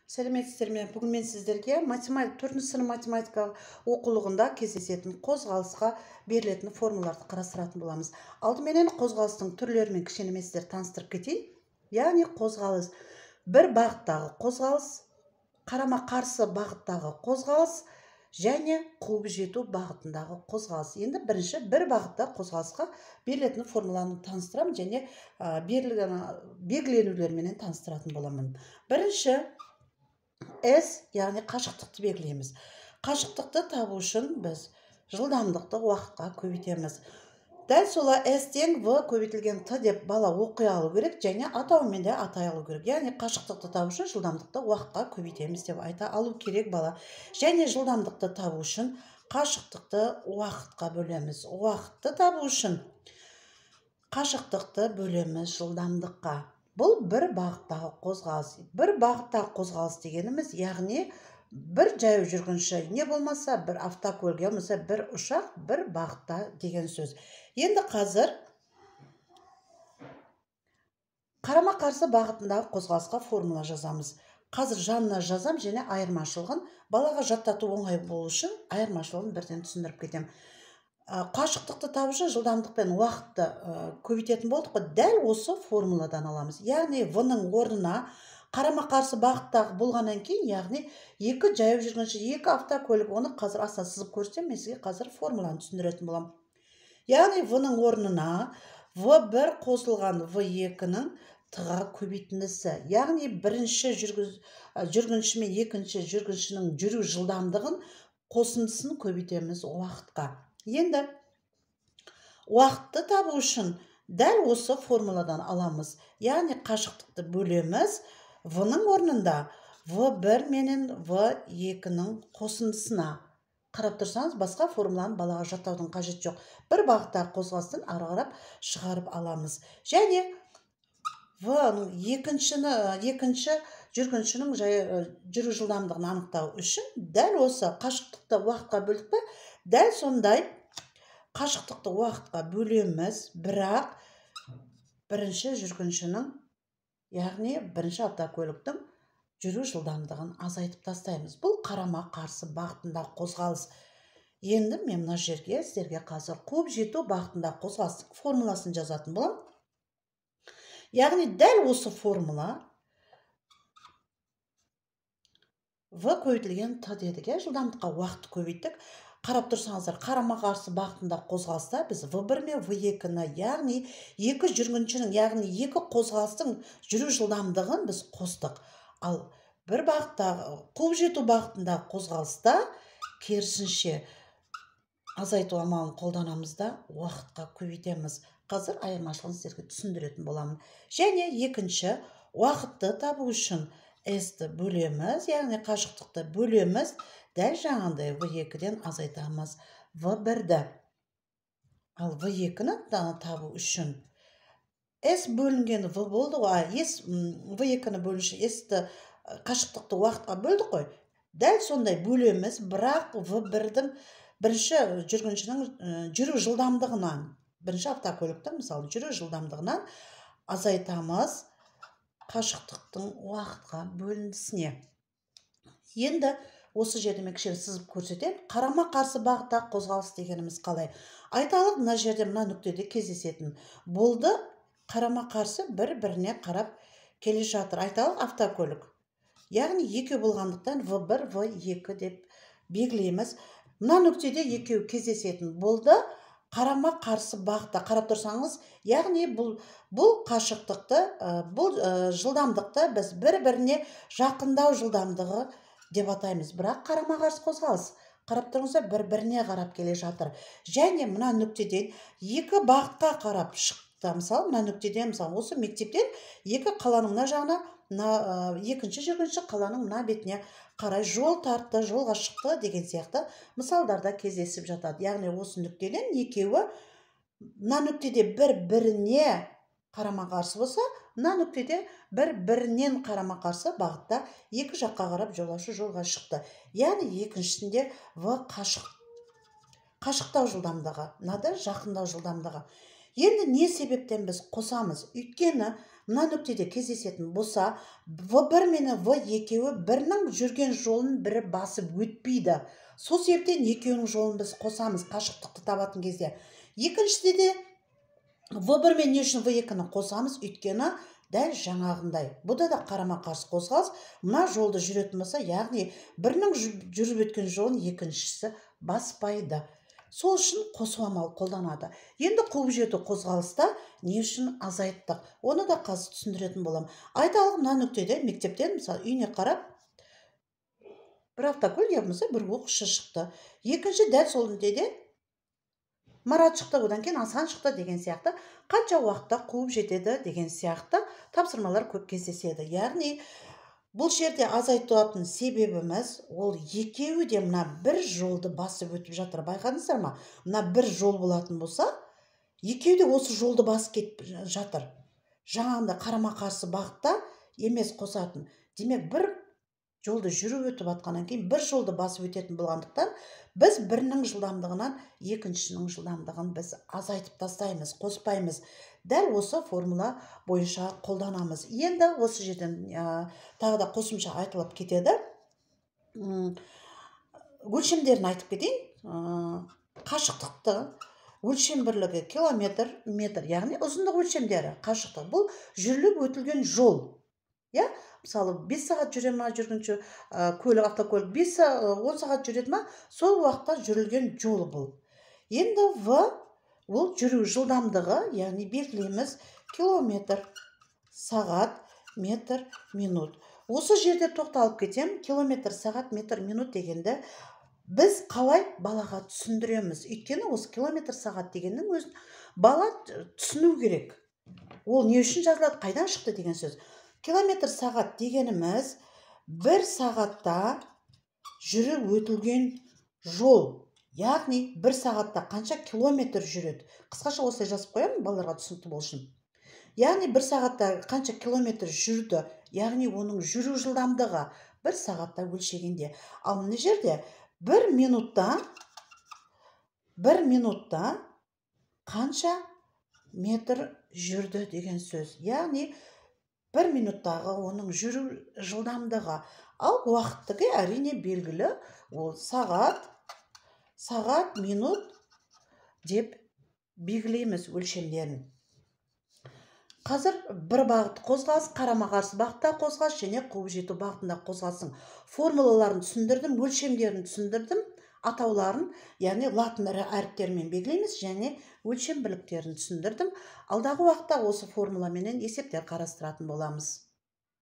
Сәлеметсіздер ме? Бүгін мен сіздерге 4 сынып математика оқулығында кездесетін қозғалысқа берілетін формулаларды қарастыратын боламыз. Алдыменен қозғалыстың түрлерімен кішкене сіздер таныстырып кетейін. Яғни қозғалыс бір бағыттағы қозғалыс, қарама-қарсы бағыттағы қозғалыс және қуып жету бағытындағы қозғалыс. Енді бірінші бір бағытта қозғалысқа берілетін формуланы таныстырамын және белгіленулермен таныстыратын боламын. Бірінші S, яғни қашықтықты белгілейміз. Қашықтықты табу үшін біз жылдамдықты уақытқа көбейтеміз. Дәл солай S тең V көбейтілген T деп бала оқи алу керек және атауымен де атай алу керек. Яғни қашықтықты табу үшін жылдамдықты уақытқа көбейтеміз деп айта алу керек бала. Және жылдамдықты табу үшін қашықтықты уақытқа бөлеміз. Уақытты табу үшін қашықтықты бөлеміз жылдамдыққа. Бұл бір бағыттағы қозғалыс. Бір бағыттағы қозғалыс дегеніміз, яғни бір жаяу жүргінші, не болмаса бір автокөлік, болмаса бір ұшақ, бір бағытта деген сөз. Енді қазір қарама-қарсы бағытындағы қозғалысқа формула жазамыз. Қазір жанына жазам және айырмашылығын балаға жаттату оңай болу үшін айырмашылығын бірден түсіндіріп кетем. Қашықтықты табу үшін жылдамдық пен уақытты көбейтетін болдық қой, дәл осы формуладан аламыз. Яғни V-ның орнына қарама-қарсы бағыттағы болғаннан кейін, яғни екі жаяу жүргінші, екі автокөлік, оны қазір астына сызып көрсем, мен сізге қазір формуланы түсіндіретін боламын. Яғни V-ның орнына V1 қосылған V2-ның Т-ға көбейтіндісі. Яғни бірінші жүргінші мен екінші жүргіншінің жүру жылдамдығын қосындысын көбейтеміз уақытқа. Енді уақытты табу үшін дәл осы формуладан аламыз. Яғни қашықтықты бөлеміз V-ның орнында V1 менен V2-ның қосындысына. Қарап тұрсаңыз, басқа формуланы балаға жаттаудың қажет жоқ. Бір бағыттағы қозғалыстан ары қарап шығарып аламыз. Және V-ның екінші жүргіншінің жүру жылдамдығын анықтау үшін дәл осы қашықтықты уақытқа бөлдік пе? Дәл сондай қашықтықты уақытқа бөлеміз, бірақ бірінші жүргіншінің, яғни бірінші автокөліктің жүру жылдамдығын азайтып тастаймыз. Бұл қарама-қарсы бағытында қозғалыс. Енді мен мына жерге сіздерге қазір қуып жету бағытында қозғалыстың формуласын жазатын боламын. Яғни дәл осы формула V көбейтілген Т дедік, жылдамдыққа уақытты көбейттік. Қарап тұрсаңыздар, қарама-қарсы бағытында қозғалыста біз V1 мен V2-ні, яғни екі жүргіншінің, яғни екі қозғалыстың жүру жылдамдығын біз қостық. Ал бір бағыттағы қуып жету бағытында қозғалыста керісінше азайту амалын қолданамыз да уақытқа көбейтеміз. Қазір айырмашылығын сіздерге түсіндіретін боламын. Және екінші, уақытты табу үшін S-ті бөлеміз, яғни қашықтықты бөлеміз, дәл жаңағындай V2-ден азайтамыз V1-ді. Ал V2-ні табу үшін S бөлінген V болды ғой, V2-ні бөлінше S-ті қашықтықты уақытқа бөлдік қой. Дәл сондай бөлеміз, бірақ V1-дің бірінші жүргіншінің жүру жылдамдығынан, бірінші автокөліктің мысалы жүру жылдамдығынан азайтамыз қашықтықтың уақытқа бөліндісіне. Енді осы жерде мен кішкене сызып көрсетем. Қарама-қарсы бағыттағы қозғалыс дегеніміз қалай? Айталық, мына жерде мына нүктеде кездесетін болды, қарама-қарсы бір-біріне қарап келе жатыр. Айталық, автокөлік. Яғни екеу болғандықтан V1, V2 деп белгілейміз. Мына нүктеде екеу кездесетін болды, қарама-қарсы бағытта. Қарап тұрсаңыз, яғни бұл қашықтықты, бұл жылдамдықты біз бір-біріне жақындау жылдамдығы деп атаймыз. Бірақ қарама-қарсы қозғалыс. Қарап тұрыңыздар, бір-біріне қарап келе жатыр. Және мына нүктеден екі бағытқа қарап шықты. Мысалы, мына нүктеден, мысалы, осы мектептен екі қаланың мына жағына, екінші жүргінші қаланың мына бетіне қарай жол тартты, жолға шықты деген сияқты мысалдарда кездесіп жатады. Яғни осы нүктеден екеуі мына нүктеде бір-біріне қарама-қарсы болса, мына нүктеде бір-бірінен қарама-қарсы бағытта екі жаққа қарап жолаушы жолға шықты. Яғни екіншісінде V қашықтау жылдамдығы, мынада жақындау жылдамдығы. Енді не себептен біз қосамыз? Өйткені мына нүктеде кездесетін болса, В1 мен В2 бірінің жүрген жолын бірі басып өтпейді. Сол себептен екеуінің жолын біз қосамыз қашықтықты табатын кезде. Екіншіде де В1 мен не үшін В2-ні қосамыз, өйткені дәл жаңағындай. Бұда да қарама-қарсы қозғалыс. Мына жолды жүретін болса, яғни бірінің жүріп өткен жолын екіншісі баспайды. Сол үшін қосу амалы қолданады. Енді қуып жету қозғалыста не үшін азайттық? Оны да қазір түсіндіретін болам. Айталық, мына нүктеде мектептен, мысалы, үйіне қарап, бір автокөлік я болмаса бір оқушы шықты. Екінші дәл сол нүктеде Марат шықты, одан кейін Асан шықты деген сияқты, қанша уақытта қуып жетеді деген сияқты тапсырмалар көп кездеседі. Яғни бұл жерде азайтатын себебіміз, ол екеуі де мына бір жолды басып өтіп жатыр. Байқадыңыздар ма? Мына бір жол болатын болса, екеуі де осы жолды басып кетіп жатыр. Жаңағында қарама-қарсы бағытта емес қосатын. Демек, бір жолды жүріп өтіп атқаннан кейін бір жолды басып өтетін болғандықтан, біз бірінің жылдамдығынан екіншінің жылдамдығын біз азайтып тастаймыз, қоспаймыз. Дәл осы формула бойынша қолданамыз. Енді осы жерден тағы да қосымша айтылып кетеді. Өлшемдерін айтып кетейін. Қашықтықты өлшем бірлігі километр, метр, яғни ұзындық өлшемдері. Қашықтық бұл жүріліп өтілген жол. Мысалы, 5 сағат жүре ма жүргінші көлік, автокөлік 10 сағат жүреді ма, сол уақытта жүрілген жол бұл. Енді В ол жүру жылдамдығы, яғни белгілейміз километр, сағат, метр, минут. Осы жерде тоқталып кетем, километр, сағат, метр, минут дегенді біз қалай балаға түсіндіреміз? Өйткені осы километр, сағат дегеннің өзін бала түсіну керек. Ол не үшін жазылады, қайдан шықты деген сөз. Километр сағат дегеніміз бір сағатта жүріп өтілген жол. Яғни бір сағатта қанша километр жүреді. Қысқаша осылай жазып қоямын, балаларға түсінікті болсын. Яғни бір сағатта қанша километр жүрді, яғни оның жүру жылдамдығы бір сағатта өлшегенде. Ал мына жерде бір минутта қанша метр жүрді деген сөз. Яғни бір минуттағы оның жүру жылдамдығы. Ал уақыттығы әрине белгілі, ол сағат, минут деп белгілейміз өлшемдерін. Қазір бір бағыт қозғалыс, қарама-қарсы бағытта қозғалыс және қуып жету бағытында қозғалыстың формулаларын түсіндірдім, өлшемдерін түсіндірдім, атауларын, яғни латын әріптерімен белгілейміз және өлшем бірліктерін түсіндірдім. Алдағы уақытта осы формуламенен есептер қарастыратын боламыз.